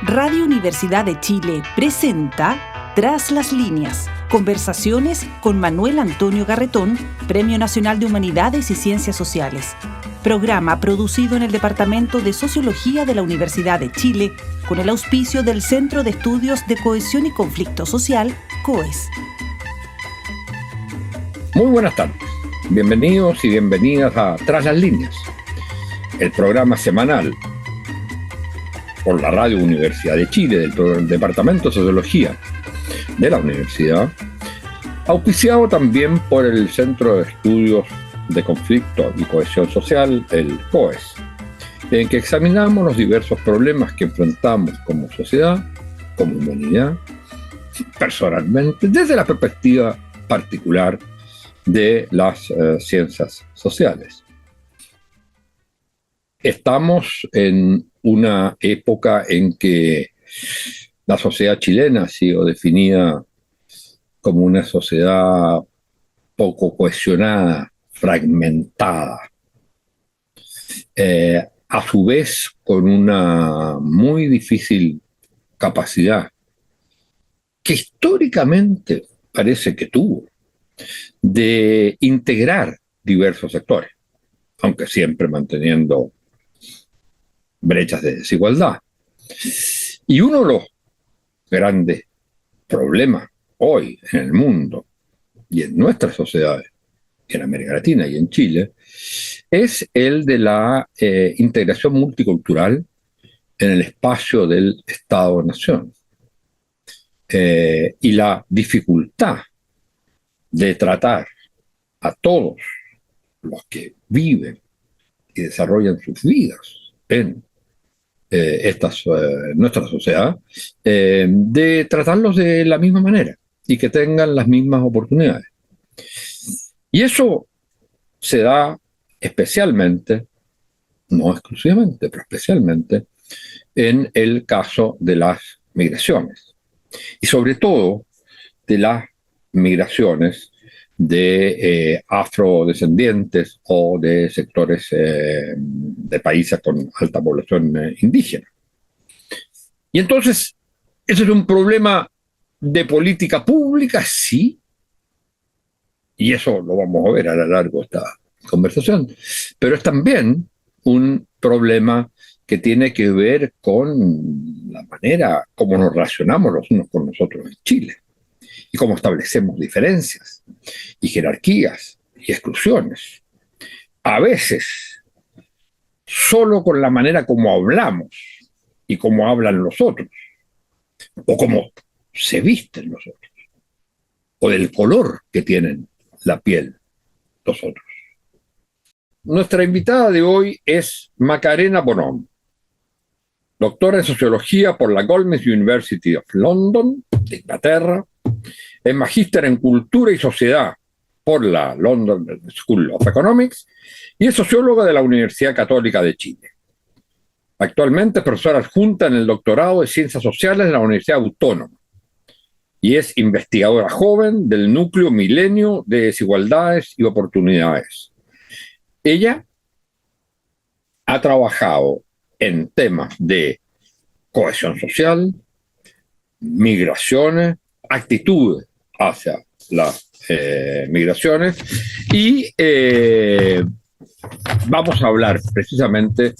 Radio Universidad de Chile presenta Tras las Líneas, conversaciones con Manuel Antonio Garretón, Premio Nacional de Humanidades y Ciencias Sociales. Programa producido en el Departamento de Sociología de la Universidad de Chile con el auspicio del Centro de Estudios de Cohesión y Conflicto Social, COES. Muy buenas tardes. Bienvenidos y bienvenidas a Tras las Líneas, el programa semanal por la Radio Universidad de Chile, del Departamento de Sociología de la Universidad, auspiciado también por el Centro de Estudios de Conflicto y Cohesión Social, el COES, en que examinamos los diversos problemas que enfrentamos como sociedad, como humanidad, personalmente, desde la perspectiva particular de las ciencias sociales. Estamos en una época en que la sociedad chilena ha sido definida como una sociedad poco cohesionada, fragmentada, a su vez con una muy difícil capacidad que históricamente parece que tuvo de integrar diversos sectores, aunque siempre manteniendo brechas de desigualdad. Y uno de los grandes problemas hoy en el mundo y en nuestras sociedades, en América Latina y en Chile, es el de la integración multicultural en el espacio del Estado-Nación. Y la dificultad de tratar a todos los que viven y desarrollan sus vidas en nuestra sociedad, de tratarlos de la misma manera y que tengan las mismas oportunidades. Y eso se da especialmente, no exclusivamente, pero especialmente en el caso de las migraciones. Y sobre todo de las migraciones de afrodescendientes o de sectores de países con alta población indígena. Y entonces, ¿eso es un problema de política pública? Sí. Y eso lo vamos a ver a lo largo de esta conversación. Pero es también un problema que tiene que ver con la manera como nos relacionamos los unos con nosotros en Chile y cómo establecemos diferencias y jerarquías y exclusiones. A veces, solo con la manera como hablamos y cómo hablan los otros, o cómo se visten los otros, o del color que tienen la piel los otros. Nuestra invitada de hoy es Macarena Bonom, doctora en Sociología por la Goldsmiths University of London, de Inglaterra. Es magíster en Cultura y Sociedad por la London School of Economics y es socióloga de la Universidad Católica de Chile. Actualmente es profesora adjunta en el doctorado de Ciencias Sociales de la Universidad Autónoma y es investigadora joven del Núcleo Milenio de Desigualdades y Oportunidades. Ella ha trabajado en temas de cohesión social, migraciones, actitudes hacia las migraciones y vamos a hablar precisamente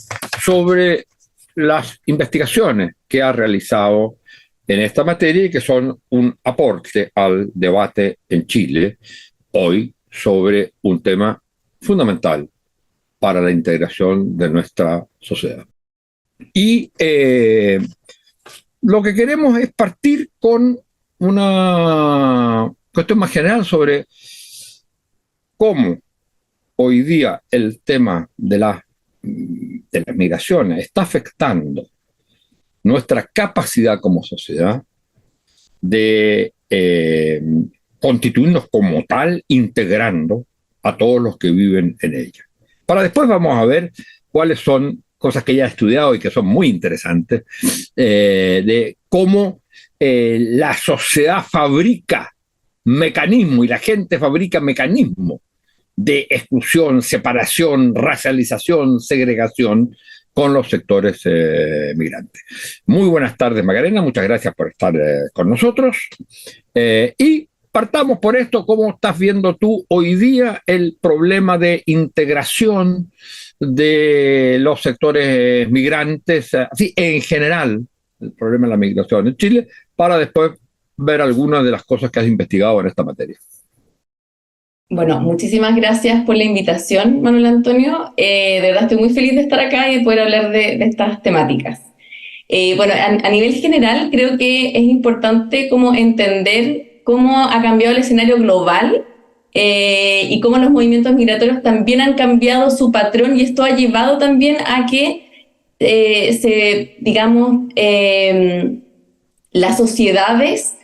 sobre las investigaciones que ha realizado en esta materia y que son un aporte al debate en Chile hoy sobre un tema fundamental para la integración de nuestra sociedad. Y lo que queremos es partir con una cuestión más general sobre cómo hoy día el tema de las migraciones está afectando nuestra capacidad como sociedad de constituirnos como tal, integrando a todos los que viven en ella. Para después vamos a ver cuáles son cosas que ya he estudiado y que son muy interesantes, de cómo la sociedad fabrica mecanismos y la gente fabrica mecanismos de exclusión, separación, racialización, segregación, con los sectores migrantes. Muy buenas tardes, Macarena, muchas gracias por estar con nosotros. Y partamos por esto. ¿Cómo estás viendo tú hoy día el problema de integración de los sectores migrantes, así en general, el problema de la migración en Chile, para después ver algunas de las cosas que has investigado en esta materia? Bueno, muchísimas gracias por la invitación, Manuel Antonio. De verdad estoy muy feliz de estar acá y de poder hablar de estas temáticas. Bueno, a nivel general creo que es importante como entender cómo ha cambiado el escenario global y cómo los movimientos migratorios también han cambiado su patrón, y esto ha llevado también a que las sociedades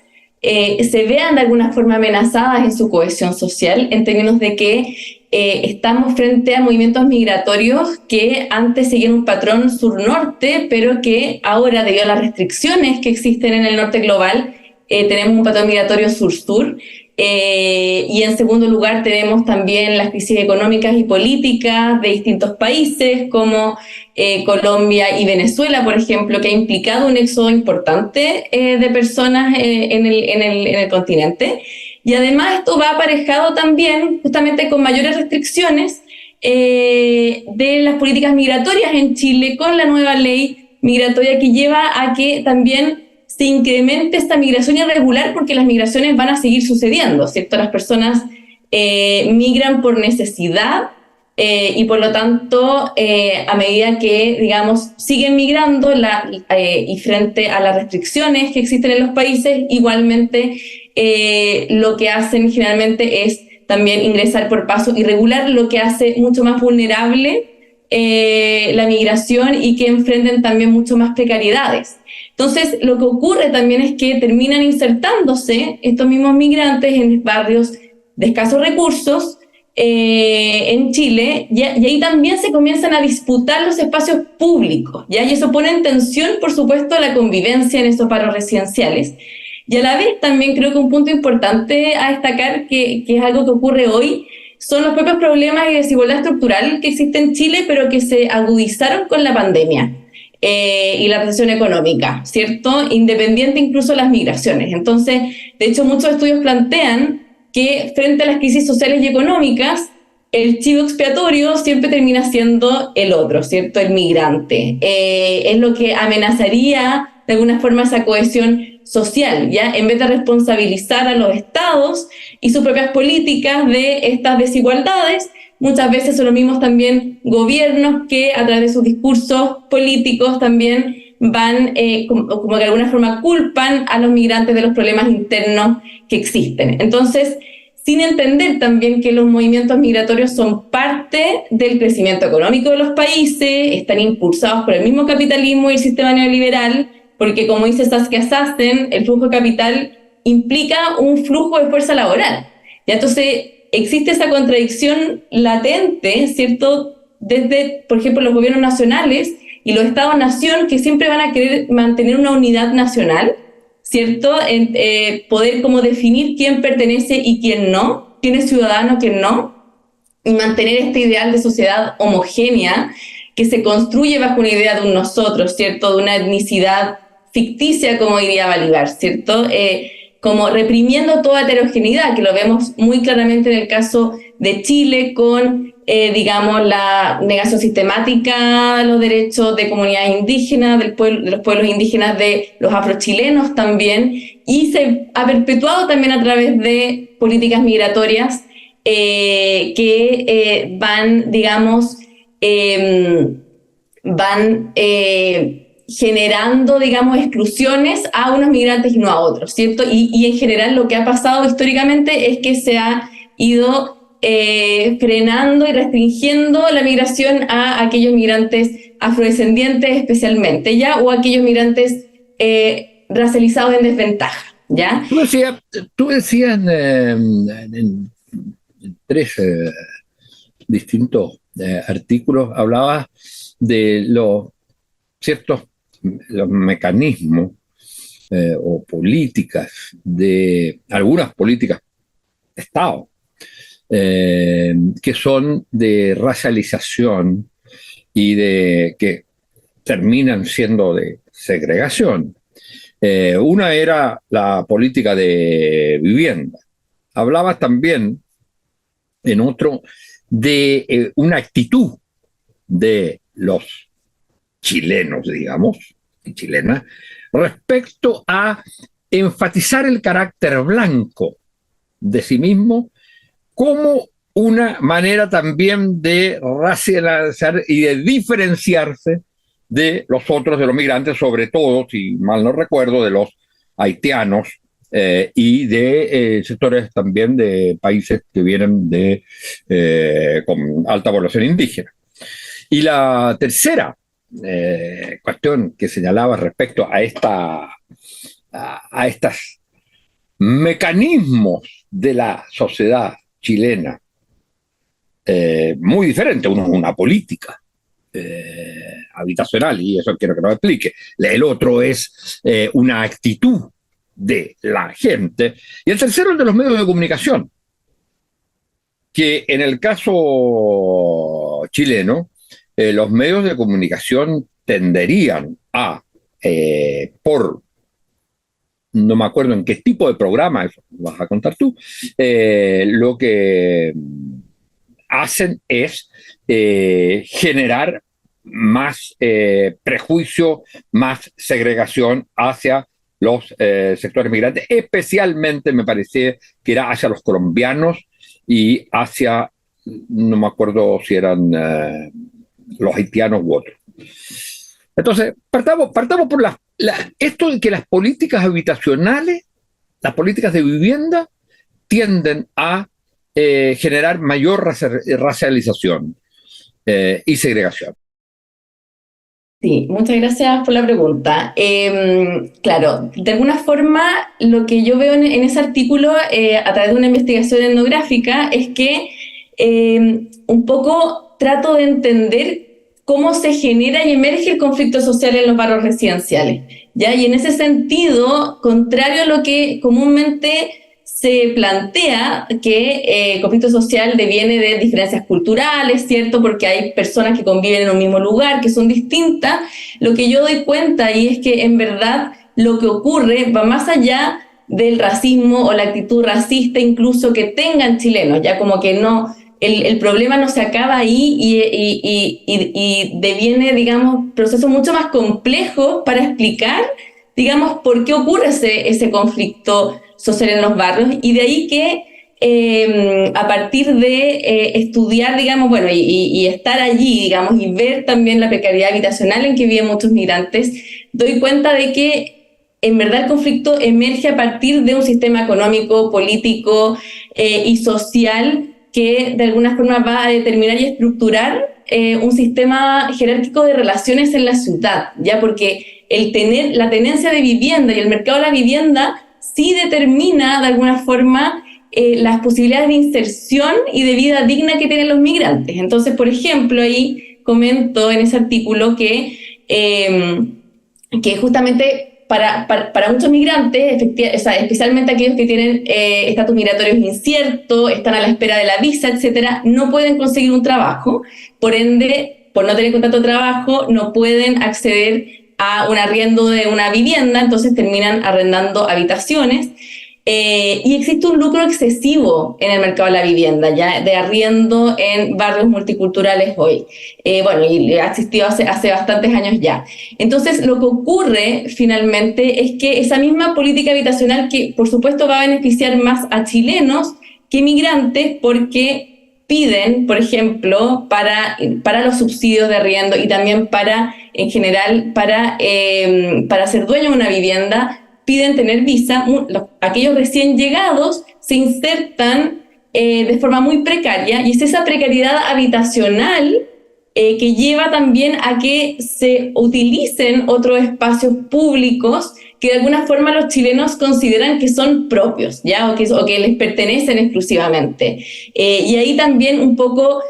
se vean de alguna forma amenazadas en su cohesión social, en términos de que estamos frente a movimientos migratorios que antes seguían un patrón sur-norte, pero que ahora, debido a las restricciones que existen en el norte global, tenemos un patrón migratorio sur-sur. Y en segundo lugar tenemos también las crisis económicas y políticas de distintos países como Colombia y Venezuela, por ejemplo, que ha implicado un éxodo importante de personas en el continente. Y además esto va aparejado también justamente con mayores restricciones de las políticas migratorias en Chile, con la nueva ley migratoria, que lleva a que también se incremente esta migración irregular, porque las migraciones van a seguir sucediendo, ¿cierto? Las personas migran por necesidad y por lo tanto, a medida que, digamos, siguen migrando y frente a las restricciones que existen en los países, igualmente lo que hacen generalmente es también ingresar por paso irregular, lo que hace mucho más vulnerable la migración y que enfrenten también mucho más precariedades. Entonces, lo que ocurre también es que terminan insertándose estos mismos migrantes en barrios de escasos recursos en Chile, y ahí también se comienzan a disputar los espacios públicos, ¿ya? Y eso pone en tensión, por supuesto, la convivencia en esos barrios residenciales. Y a la vez también creo que un punto importante a destacar, que es algo que ocurre hoy, son los propios problemas de desigualdad estructural que existen en Chile, pero que se agudizaron con la pandemia y la recesión económica, ¿cierto? Independiente incluso de las migraciones. Entonces, de hecho, muchos estudios plantean que frente a las crisis sociales y económicas, el chivo expiatorio siempre termina siendo el otro, ¿cierto? El migrante. Es lo que amenazaría de alguna forma esa cohesión social, ¿ya? En vez de responsabilizar a los estados y sus propias políticas de estas desigualdades, muchas veces son los mismos también gobiernos que a través de sus discursos políticos también van como que de alguna forma culpan a los migrantes de los problemas internos que existen. Entonces, sin entender también que los movimientos migratorios son parte del crecimiento económico de los países, están impulsados por el mismo capitalismo y el sistema neoliberal, porque como dice Saskia Sassen, el flujo de capital implica un flujo de fuerza laboral. Y entonces existe esa contradicción latente, ¿cierto? Desde, por ejemplo, los gobiernos nacionales y los estados-nación, que siempre van a querer mantener una unidad nacional, ¿cierto? Poder como definir quién pertenece y quién no, quién es ciudadano, quién no, y mantener este ideal de sociedad homogénea que se construye bajo una idea de un nosotros, ¿cierto? De una etnicidad ficticia, como diría Balibar, ¿cierto? Como reprimiendo toda heterogeneidad, que lo vemos muy claramente en el caso de Chile con, digamos, la negación sistemática de los derechos de comunidades indígenas, de los pueblos indígenas, de los afrochilenos también, y se ha perpetuado también a través de políticas migratorias que van, digamos, generando, digamos, exclusiones a unos migrantes y no a otros, ¿cierto? Y en general lo que ha pasado históricamente es que se ha ido frenando y restringiendo la migración a aquellos migrantes afrodescendientes especialmente, ¿ya? O a aquellos migrantes racializados en desventaja, ¿ya? Tú decías en tres distintos artículos, hablabas de los mecanismos o políticas, de algunas políticas de Estado, que son de racialización y de que terminan siendo de segregación. Una era la política de vivienda. Hablaba también en otro de una actitud de los chilenos, digamos, y chilenas, respecto a enfatizar el carácter blanco de sí mismo como una manera también de racializar y de diferenciarse de los otros, de los migrantes, sobre todo, si mal no recuerdo, de los haitianos y de sectores también de países que vienen con alta población indígena. Y la tercera cuestión que señalaba respecto a estos mecanismos de la sociedad chilena, muy diferente. Uno es una política habitacional, y eso quiero que nos explique. El otro es una actitud de la gente. Y el tercero es de los medios de comunicación, que en el caso chileno, los medios de comunicación tenderían a, no me acuerdo en qué tipo de programa, eso vas a contar tú, lo que hacen es generar más prejuicio, más segregación hacia los sectores migrantes, especialmente me parecía que era hacia los colombianos y hacia, no me acuerdo si eran los haitianos u otros. Entonces, partamos por esto de que las políticas habitacionales, las políticas de vivienda, tienden a generar mayor racialización y segregación. Sí, muchas gracias por la pregunta. Claro, de alguna forma lo que yo veo en ese artículo a través de una investigación etnográfica es que un poco trato de entender cómo se genera y emerge el conflicto social en los barrios residenciales, ¿ya? Y en ese sentido, contrario a lo que comúnmente se plantea, que el conflicto social deviene de diferencias culturales, ¿cierto? Porque hay personas que conviven en un mismo lugar, que son distintas. Lo que yo doy cuenta y es que en verdad lo que ocurre va más allá del racismo o la actitud racista incluso que tengan chilenos, ya como que no, el problema no se acaba ahí y deviene, digamos, procesos mucho más complejos para explicar, digamos, por qué ocurre ese conflicto social en los barrios, y de ahí que a partir de estudiar, digamos, bueno, y estar allí, digamos, y ver también la precariedad habitacional en que viven muchos migrantes, doy cuenta de que en verdad el conflicto emerge a partir de un sistema económico, político y social que de alguna forma va a determinar y estructurar un sistema jerárquico de relaciones en la ciudad, ¿ya? Porque la tenencia de vivienda y el mercado de la vivienda sí determina de alguna forma las posibilidades de inserción y de vida digna que tienen los migrantes. Entonces, por ejemplo, ahí comento en ese artículo que justamente para muchos migrantes, especialmente aquellos que tienen estatus migratorios inciertos, están a la espera de la visa, etcétera, no pueden conseguir un trabajo. Por ende, por no tener contrato de trabajo, no pueden acceder a un arriendo de una vivienda, entonces terminan arrendando habitaciones. Y existe un lucro excesivo en el mercado de la vivienda, ya de arriendo en barrios multiculturales hoy. Bueno, y ha existido hace bastantes años ya. Entonces, lo que ocurre finalmente es que esa misma política habitacional, que por supuesto va a beneficiar más a chilenos que migrantes, porque piden, por ejemplo, para los subsidios de arriendo y también en general, para ser dueño de una vivienda, piden tener visa. Aquellos recién llegados se insertan de forma muy precaria, y es esa precariedad habitacional que lleva también a que se utilicen otros espacios públicos que de alguna forma los chilenos consideran que son propios, ¿ya? o que les pertenecen exclusivamente. Y ahí también un poco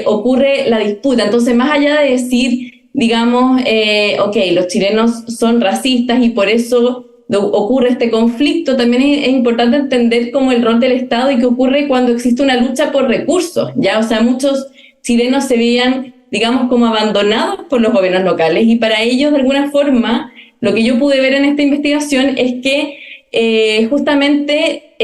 ocurre la disputa. Entonces, más allá de decir, digamos, los chilenos son racistas y por eso ocurre este conflicto, también es importante entender como el rol del Estado y qué ocurre cuando existe una lucha por recursos, ¿ya? O sea, muchos chilenos se veían digamos, como abandonados por los gobiernos locales, y para ellos, de alguna forma, lo que yo pude ver en esta investigación es que justamente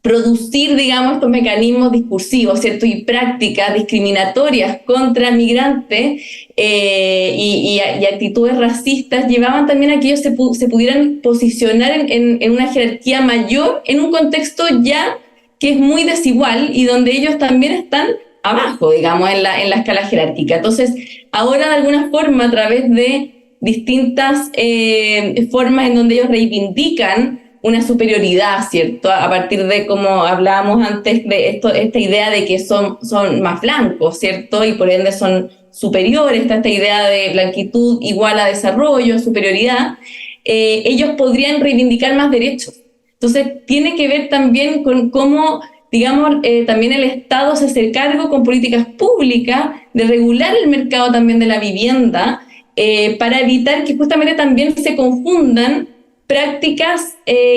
producir, digamos, estos mecanismos discursivos, ¿cierto? Y prácticas discriminatorias contra migrantes y actitudes racistas llevaban también a que ellos se pudieran posicionar en una jerarquía mayor, en un contexto ya que es muy desigual y donde ellos también están abajo, digamos, en la escala jerárquica. Entonces, ahora de alguna forma, a través de distintas formas en donde ellos reivindican una superioridad, ¿cierto? A partir de, como hablábamos antes, de esta idea de que son más blancos, ¿cierto? Y por ende son superiores, esta idea de blanquitud igual a desarrollo, superioridad, ellos podrían reivindicar más derechos. Entonces, tiene que ver también con cómo, digamos, también el Estado se hace cargo con políticas públicas de regular el mercado también de la vivienda para evitar que justamente también se confundan prácticas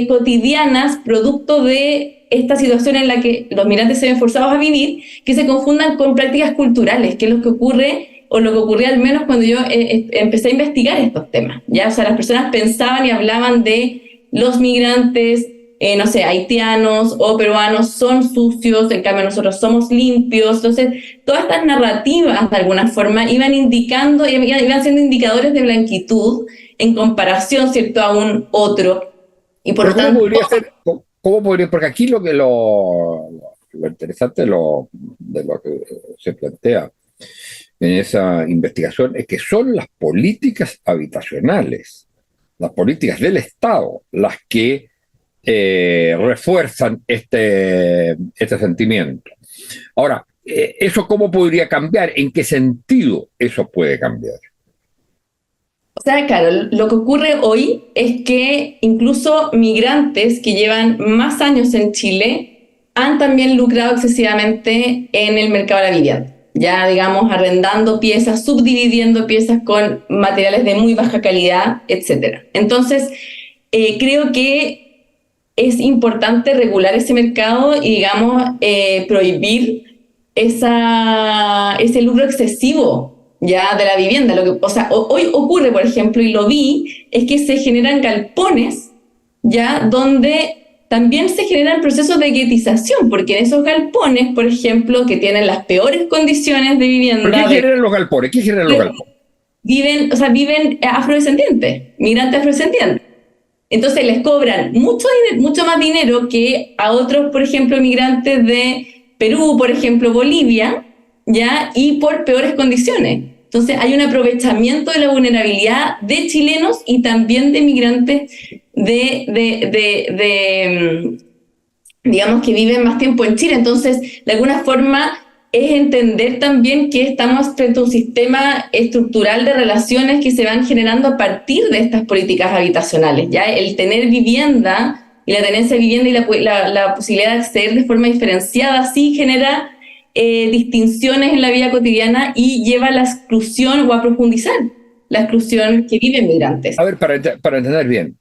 cotidianas producto de esta situación en la que los migrantes se ven forzados a vivir, que se confundan con prácticas culturales, que es lo que ocurre, o lo que ocurría al menos cuando yo empecé a investigar estos temas, ¿ya? O sea, las personas pensaban y hablaban de los migrantes, no sé, haitianos o peruanos son sucios, en cambio nosotros somos limpios. Entonces, todas estas narrativas, de alguna forma, iban indicando, iban siendo indicadores de blanquitud en comparación, ¿cierto?, a un otro. Y por Pero tanto, ¿cómo podría? Porque aquí lo interesante de lo que se plantea en esa investigación es que son las políticas habitacionales, las políticas del Estado, las que refuerzan este sentimiento. Ahora, ¿eso cómo podría cambiar? ¿En qué sentido eso puede cambiar? o sea, claro, lo que ocurre hoy es que incluso migrantes que llevan más años en Chile han también lucrado excesivamente en el mercado de la vivienda. Ya, digamos, arrendando piezas, subdividiendo piezas con materiales de muy baja calidad, etc. Entonces, creo que es importante regular ese mercado y, digamos, prohibir ese lucro excesivo ya de la vivienda. O sea, hoy ocurre, por ejemplo, y lo vi, es que se generan galpones, ya, donde también se generan procesos de guetización, porque en esos galpones, por ejemplo, que tienen las peores condiciones de vivienda... ¿Por qué generan los galpones? ¿Qué generan los galpones? Viven afrodescendientes, migrantes afrodescendientes. Entonces les cobran mucho más dinero que a otros, por ejemplo, migrantes de Perú, por ejemplo, Bolivia, ¿ya? Y por peores condiciones. Entonces hay un aprovechamiento de la vulnerabilidad de chilenos y también de migrantes digamos, que viven más tiempo en Chile. Entonces, de alguna forma, es entender también que estamos frente a un sistema estructural de relaciones que se van generando a partir de estas políticas habitacionales. ¿Ya? El tener vivienda y la tenencia de vivienda y la posibilidad de acceder de forma diferenciada sí genera distinciones en la vida cotidiana y lleva a la exclusión o a profundizar la exclusión que viven migrantes. A ver, para entender bien,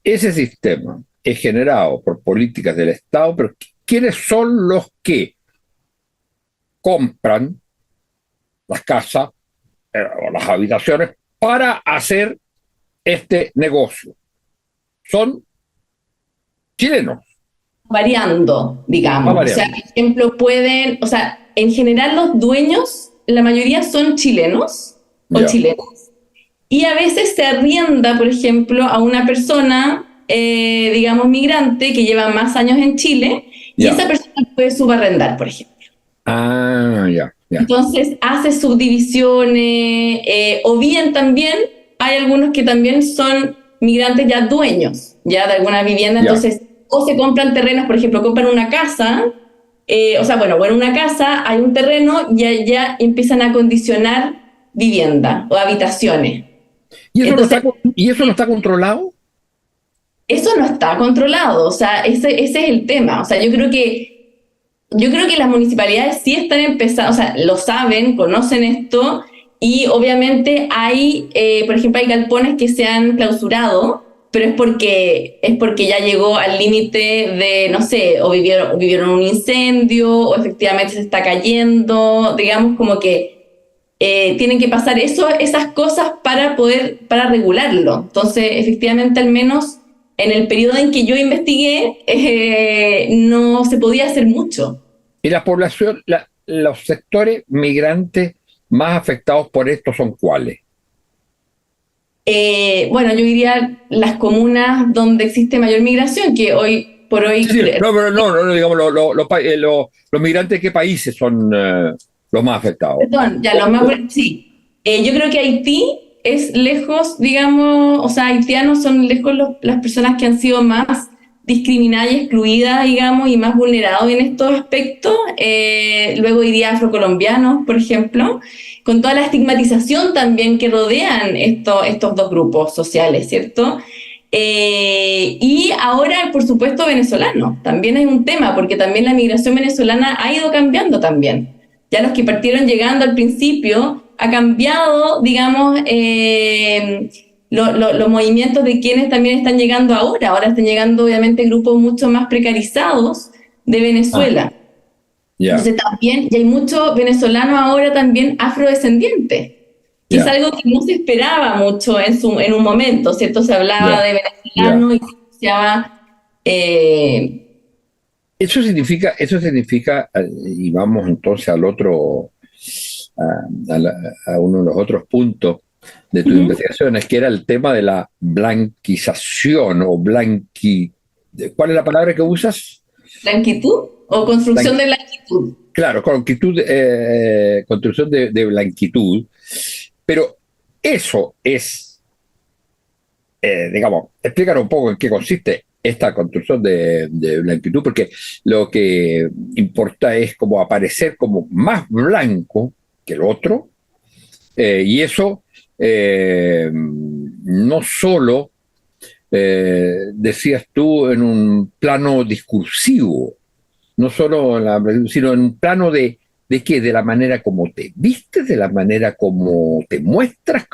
ese sistema es generado por políticas del Estado, pero ¿quiénes son los que compran las casas o las habitaciones para hacer este negocio? Son chilenos. Variando, digamos. O sea, por ejemplo, en general los dueños, la mayoría son chilenos o chilenas. Y a veces se arrienda, por ejemplo, a una persona, digamos, migrante que lleva más años en Chile y esa persona puede subarrendar, por ejemplo. Ya. Entonces hace subdivisiones, o bien también hay algunos que también son migrantes ya dueños, ya de alguna vivienda, entonces o se compran terrenos, por ejemplo, compran una casa, una casa, hay un terreno y ya empiezan a condicionar vivienda o habitaciones. ¿Y eso no está controlado? Eso no está controlado, o sea, ese es el tema. O sea, yo creo que las municipalidades sí están empezando, o sea, lo saben, conocen esto, y obviamente hay, por ejemplo, hay galpones que se han clausurado. pero es porque ya llegó al límite de, no sé, o vivieron un incendio, o efectivamente se está cayendo, digamos como que tienen que pasar esas cosas para regularlo. Entonces, efectivamente, al menos en el periodo en que yo investigué, no se podía hacer mucho. Y la población, los sectores migrantes más afectados por esto son ¿cuáles? Bueno, yo diría las comunas donde existe mayor migración, que hoy por hoy... Sí, no, pero no, digamos, los migrantes, ¿qué países son los más afectados? Perdón, ya lo más... Sí. Yo creo que Haití es lejos, digamos, o sea, haitianos son lejos las personas que han sido más discriminadas y excluidas, digamos, y más vulnerados en estos aspectos. Luego iría afrocolombianos, por ejemplo, con toda la estigmatización también que rodean estos dos grupos sociales, ¿cierto? Y ahora, por supuesto, venezolanos. También hay un tema, porque también la migración venezolana ha ido cambiando también. Ya los que partieron llegando al principio, ha cambiado, digamos, los movimientos de quienes también están llegando ahora. Ahora están llegando, obviamente, grupos mucho más precarizados de Venezuela. Yeah. Entonces también, y hay muchos venezolanos ahora también afrodescendientes, que es algo que no se esperaba mucho en un momento, ¿cierto? Se hablaba de venezolanos y se anunciaba... Eso significa, y vamos entonces al otro, a uno de los otros puntos de tus investigaciones, que era el tema de la blanquización o ¿cuál es la palabra que usas? ¿Blanquitud o construcción de blanquitud? Claro, construcción de blanquitud, pero eso es, digamos, explícanos un poco en qué consiste esta construcción de blanquitud, porque lo que importa es como aparecer como más blanco que el otro, y eso no solo, decías tú, en un plano discursivo, no solo sino en un plano de qué, de la manera como te vistes, de la manera como te muestras,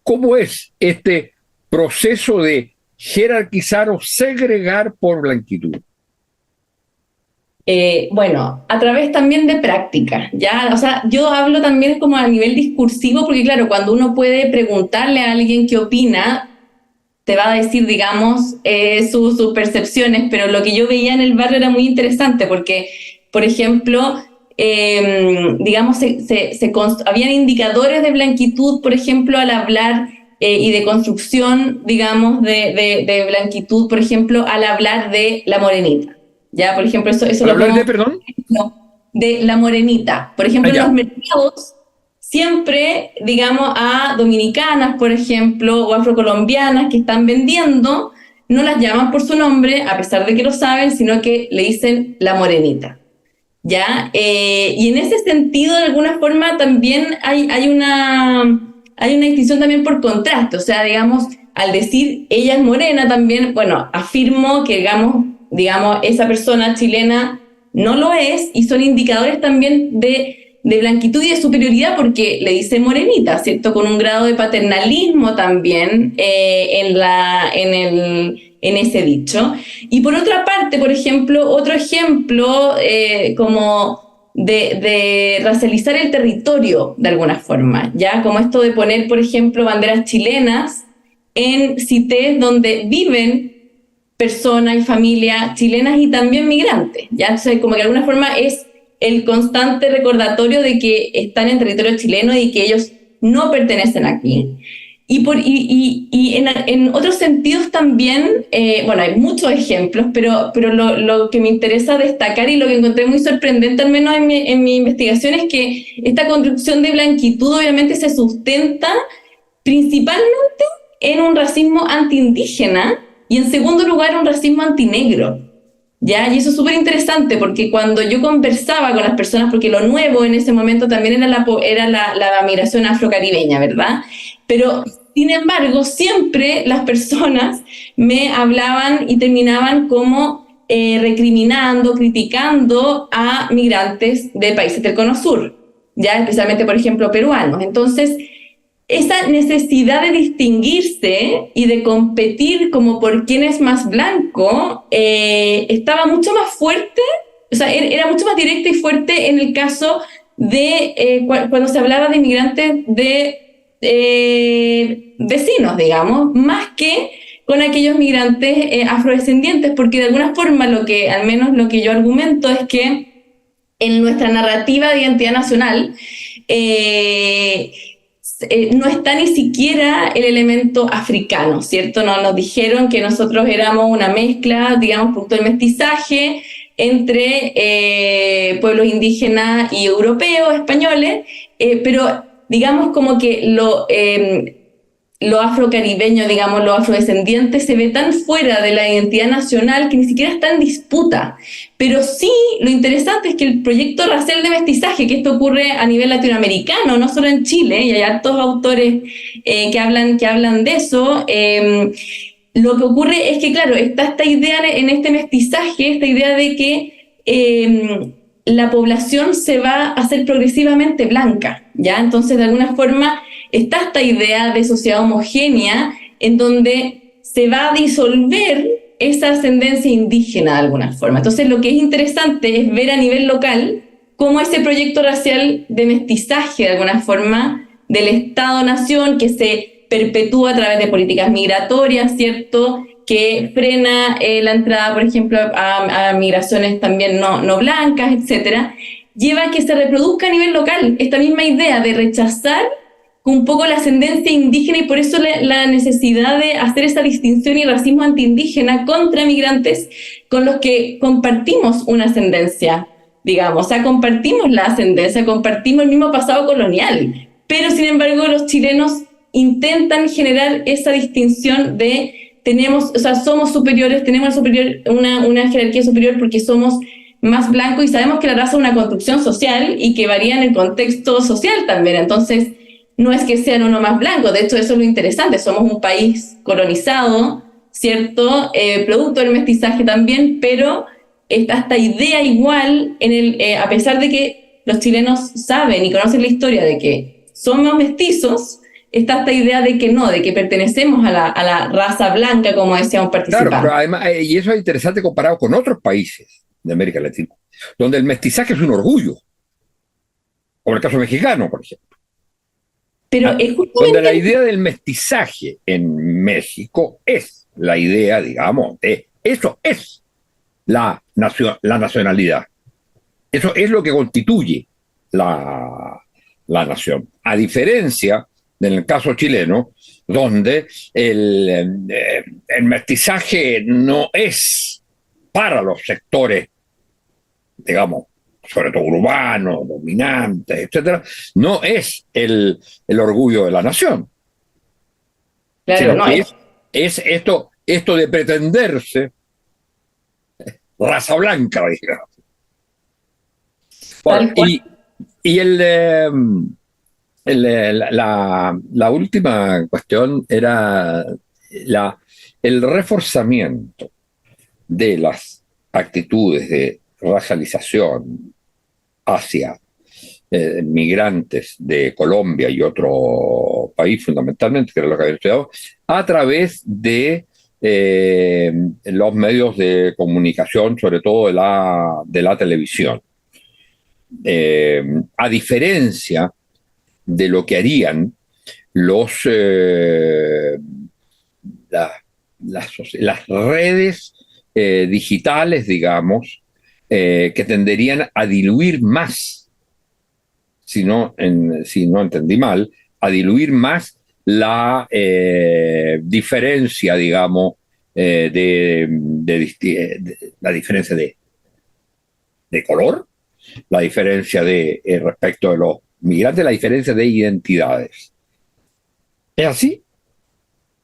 ¿cómo es este proceso de jerarquizar o segregar por blanquitud? Bueno, a través también de práctica, ¿ya? O sea, yo hablo también como a nivel discursivo, porque claro, cuando uno puede preguntarle a alguien qué opina, te va a decir, digamos, sus percepciones, pero lo que yo veía en el barrio era muy interesante, porque, por ejemplo, digamos, habían indicadores de blanquitud, por ejemplo, al hablar y de construcción, digamos, de blanquitud, por ejemplo, al hablar de la morenita. Ya, por ejemplo, eso ¿Hablar de, perdón? No, de la morenita. Por ejemplo, en los mercados, siempre, digamos, a dominicanas, por ejemplo, o afrocolombianas que están vendiendo, no las llaman por su nombre, a pesar de que lo saben, sino que le dicen la morenita. ¿Ya? Y en ese sentido, de alguna forma, también hay una distinción también por contraste. O sea, digamos, al decir ella es morena también, bueno, afirmo que, digamos, esa persona chilena no lo es, y son indicadores también de blanquitud y de superioridad, porque le dice morenita, ¿cierto? Con un grado de paternalismo también en ese dicho. Y por otra parte, por ejemplo, otro ejemplo como de racializar el territorio de alguna forma, ¿ya? Como esto de poner, por ejemplo, banderas chilenas en CITES donde viven personas y familias chilenas y también migrantes, ¿ya? Entonces, como que de alguna forma es el constante recordatorio de que están en territorio chileno y que ellos no pertenecen aquí. Y en otros sentidos también, bueno, hay muchos ejemplos, pero lo que me interesa destacar y lo que encontré muy sorprendente, al menos en mi investigación, es que esta construcción de blanquitud obviamente se sustenta principalmente en un racismo antiindígena y en segundo lugar un racismo antinegro. ¿Ya? Y eso es súper interesante, porque cuando yo conversaba con las personas, porque lo nuevo en ese momento también era la migración afrocaribeña, ¿verdad? Pero, sin embargo, siempre las personas me hablaban y terminaban como recriminando, criticando a migrantes de países del Cono Sur, ¿ya? Especialmente, por ejemplo, peruanos. Entonces, esa necesidad de distinguirse y de competir como por quién es más blanco estaba mucho más fuerte, o sea, era mucho más directa y fuerte en el caso de cuando se hablaba de inmigrantes de vecinos, digamos, más que con aquellos migrantes afrodescendientes, porque de alguna forma al menos lo que yo argumento es que en nuestra narrativa de identidad nacional no está ni siquiera el elemento africano, ¿cierto? Nos dijeron que nosotros éramos una mezcla, digamos, producto del mestizaje entre pueblos indígenas y europeos, españoles, pero digamos como que lo afrocaribeño, digamos, lo afrodescendiente se ve tan fuera de la identidad nacional que ni siquiera está en disputa. Pero sí, lo interesante es que el proyecto racial de mestizaje, que esto ocurre a nivel latinoamericano, no solo en Chile, y hay hartos autores que hablan de eso, lo que ocurre es que, claro, está esta idea en este mestizaje, esta idea de que la población se va a hacer progresivamente blanca, ¿ya? Entonces, de alguna forma, está esta idea de sociedad homogénea en donde se va a disolver esa ascendencia indígena de alguna forma. Entonces, lo que es interesante es ver a nivel local cómo ese proyecto racial de mestizaje, de alguna forma, del Estado-nación que se perpetúa a través de políticas migratorias, ¿cierto?, que frena la entrada, por ejemplo, a migraciones también no blancas, etcétera, lleva a que se reproduzca a nivel local esta misma idea de rechazar un poco la ascendencia indígena y por eso la necesidad de hacer esa distinción y racismo antiindígena contra migrantes con los que compartimos una ascendencia, digamos, o sea, compartimos la ascendencia, compartimos el mismo pasado colonial, pero sin embargo los chilenos intentan generar esa distinción de somos superiores, tenemos una jerarquía superior porque somos más blancos y sabemos que la raza es una construcción social y que varía en el contexto social también. Entonces, no es que sean uno más blanco, de hecho eso es lo interesante, somos un país colonizado, ¿cierto? Producto del mestizaje también, pero está esta idea igual, a pesar de que los chilenos saben y conocen la historia de que somos mestizos, está esta idea de que no, de que pertenecemos a la raza blanca, como decíamos participar. Claro, pero además, y eso es interesante comparado con otros países de América Latina, donde el mestizaje es un orgullo, como el caso mexicano, por ejemplo. Pero donde la idea del mestizaje en México es la idea, digamos, de eso es la nacionalidad. Eso es lo que constituye la nación. A diferencia del caso chileno, donde el mestizaje no es para los sectores, digamos, sobre todo urbanos, dominantes, etcétera, no es el orgullo de la nación. Claro, sino no que es esto de pretenderse raza blanca, digamos. Bueno, y la última cuestión era el reforzamiento de las actitudes de racialización hacia migrantes de Colombia y otro país fundamentalmente, que era lo que había estudiado, a través de los medios de comunicación, sobre todo de la televisión. A diferencia de lo que harían las redes digitales, digamos, que tenderían a diluir más, si no entendí mal, a diluir más la diferencia, digamos, la diferencia de color, la diferencia respecto de los migrantes, la diferencia de identidades. ¿Es así?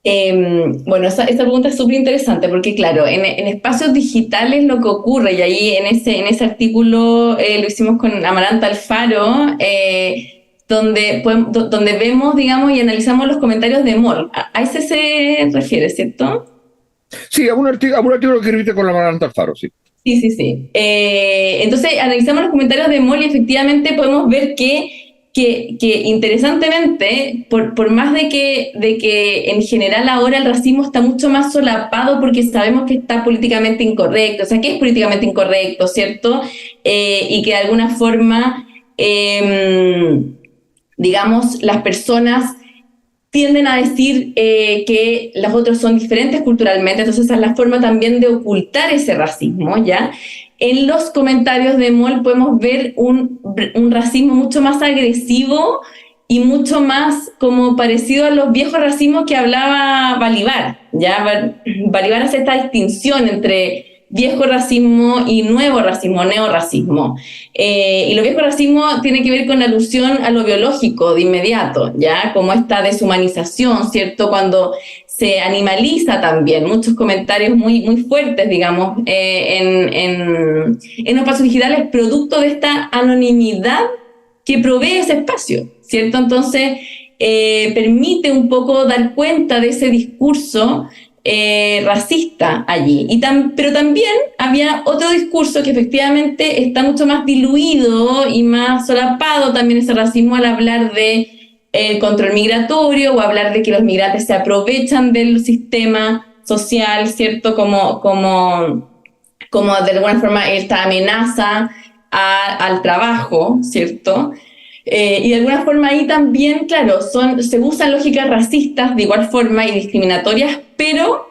Bueno, esa pregunta es súper interesante porque, claro, en espacios digitales lo que ocurre, y ahí en ese artículo lo hicimos con Amaranta Alfaro, donde vemos, digamos, y analizamos los comentarios de MOL. A ese se refiere, ¿cierto? Sí, a un artículo que escribiste con Amaranta Alfaro, sí. Sí. Entonces, analizamos los comentarios de MOL y efectivamente podemos ver que que interesantemente, por más de que en general ahora el racismo está mucho más solapado porque sabemos que está políticamente incorrecto, o sea, que es políticamente incorrecto, ¿cierto? Y que de alguna forma, digamos, las personas tienden a decir que los otros son diferentes culturalmente, entonces esa es la forma también de ocultar ese racismo, ¿ya? En los comentarios de Moll podemos ver un racismo mucho más agresivo y mucho más como parecido a los viejos racismos que hablaba Balibar, ¿ya? Balibar hace esta distinción entre viejo racismo y nuevo racismo, neorracismo. Y lo viejo racismo tiene que ver con la alusión a lo biológico de inmediato, ¿ya? Como esta deshumanización, ¿cierto? Cuando se animaliza también, muchos comentarios muy, muy fuertes, digamos, en los espacios digitales, producto de esta anonimidad que provee ese espacio, ¿cierto? Entonces, permite un poco dar cuenta de ese discurso racista allí. Pero también había otro discurso que efectivamente está mucho más diluido y más solapado también ese racismo al hablar de el control migratorio o hablar de que los migrantes se aprovechan del sistema social, ¿cierto? Como de alguna forma esta amenaza al trabajo, ¿cierto? Y de alguna forma ahí también, claro, se usan lógicas racistas de igual forma y discriminatorias, pero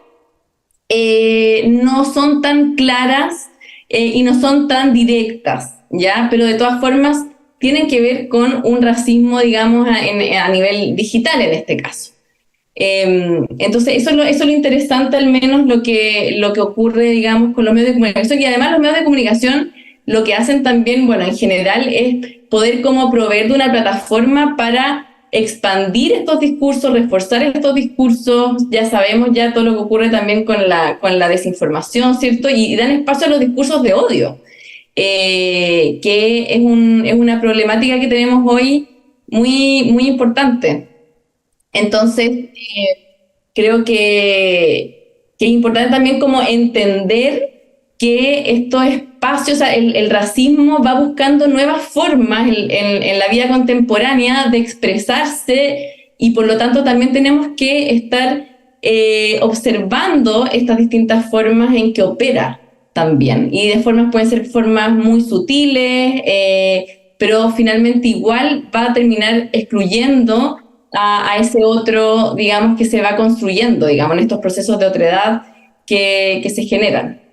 no son tan claras y no son tan directas, ¿ya? Pero de todas formas tienen que ver con un racismo, digamos, a nivel digital en este caso. Entonces, eso es lo interesante, al menos lo que ocurre, digamos, con los medios de comunicación. Y además los medios de comunicación lo que hacen también, bueno, en general, es poder como proveer de una plataforma para expandir estos discursos, reforzar estos discursos. Ya sabemos ya todo lo que ocurre también con la desinformación, ¿cierto? Y dan espacio a los discursos de odio, que es una problemática que tenemos hoy muy, muy importante. Entonces, creo que es importante también como entender que estos espacios, o sea, el racismo va buscando nuevas formas en la vida contemporánea de expresarse, y por lo tanto también tenemos que estar observando estas distintas formas en que opera también. Y de formas pueden ser formas muy sutiles, pero finalmente igual va a terminar excluyendo a ese otro, digamos, que se va construyendo, digamos, en estos procesos de otredad que se generan.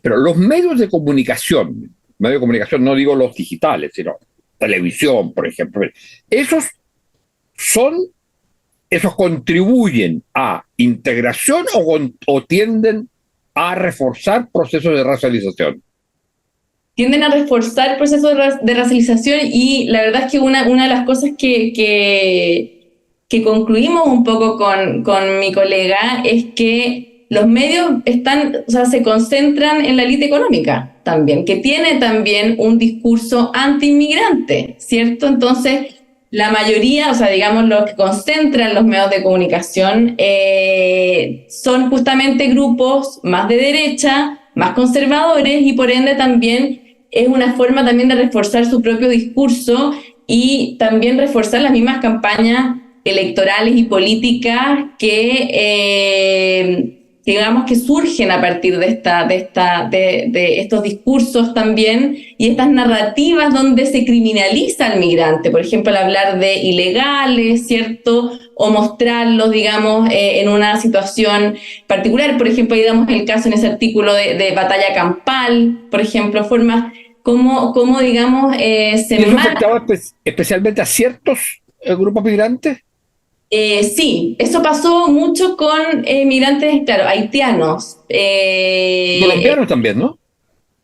Pero los medios de comunicación no digo los digitales, sino televisión, por ejemplo, esos contribuyen a integración o tienden a reforzar procesos de racialización. Tienden a reforzar procesos de racialización, y la verdad es que una de las cosas que concluimos un poco con mi colega es que los medios se concentran en la élite económica también, que tiene también un discurso anti-inmigrante, ¿cierto? Entonces, la mayoría, o sea, digamos, los que concentran los medios de comunicación son justamente grupos más de derecha, más conservadores, y por ende también es una forma también de reforzar su propio discurso y también reforzar las mismas campañas electorales y políticas que digamos que surgen a partir de estos discursos también, y estas narrativas donde se criminaliza al migrante, por ejemplo, al hablar de ilegales, ¿cierto? O mostrarlos, digamos, en una situación particular. Por ejemplo, ahí damos el caso en ese artículo de batalla campal, por ejemplo, formas como digamos, se ¿Y eso afectaba especialmente a ciertos grupos migrantes? Sí, eso pasó mucho con migrantes, claro, haitianos. Colombianos también, ¿no?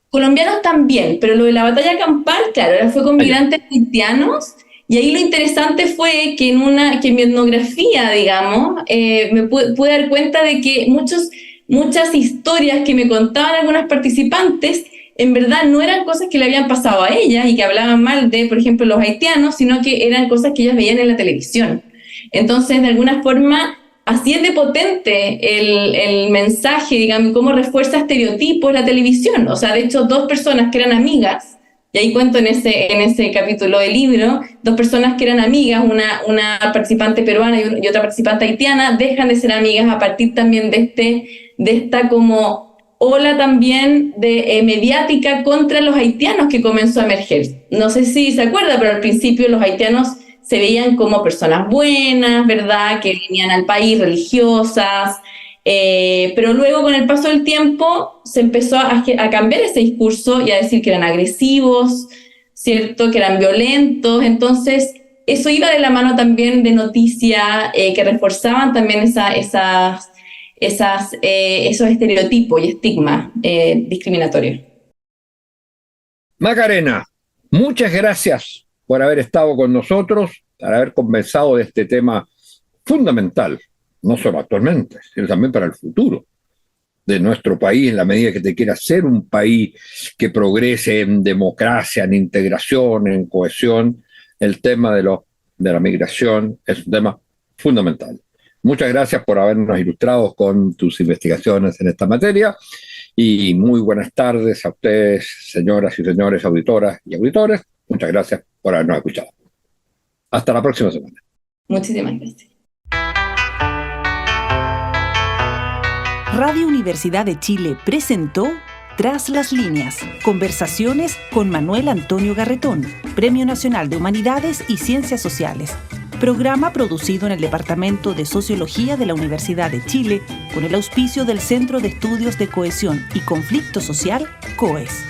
Colombianos también, pero lo de la batalla campal, claro, fue con migrantes haitianos, y ahí lo interesante fue que en mi etnografía, digamos, me pude dar cuenta de que muchas historias que me contaban algunas participantes, en verdad no eran cosas que le habían pasado a ellas y que hablaban mal de, por ejemplo, los haitianos, sino que eran cosas que ellas veían en la televisión. Entonces, de alguna forma, así es de potente el mensaje, digamos, cómo refuerza estereotipos la televisión. O sea, de hecho, dos personas que eran amigas Y ahí cuento en ese capítulo del libro, 2 personas que eran amigas, una participante peruana y otra participante haitiana, dejan de ser amigas a partir también de esta como ola también de mediática contra los haitianos que comenzó a emerger. No sé si se acuerda, pero al principio los haitianos se veían como personas buenas, ¿verdad?, que venían al país, religiosas, pero luego con el paso del tiempo se empezó a cambiar ese discurso y a decir que eran agresivos, ¿cierto?, que eran violentos. Entonces eso iba de la mano también de noticias que reforzaban también esos estereotipos y estigmas discriminatorios. Macarena, muchas gracias por haber estado con nosotros, por haber conversado de este tema fundamental, no solo actualmente, sino también para el futuro de nuestro país, en la medida que te quiera ser un país que progrese en democracia, en integración, en cohesión. El tema de la migración es un tema fundamental. Muchas gracias por habernos ilustrado con tus investigaciones en esta materia y muy buenas tardes a ustedes, señoras y señores auditoras y auditores. Muchas gracias por habernos escuchado. Hasta la próxima semana. Muchísimas gracias. Radio Universidad de Chile presentó Tras las líneas, conversaciones con Manuel Antonio Garretón, Premio Nacional de Humanidades y Ciencias Sociales. Programa producido en el Departamento de Sociología de la Universidad de Chile con el auspicio del Centro de Estudios de Cohesión y Conflicto Social, COES.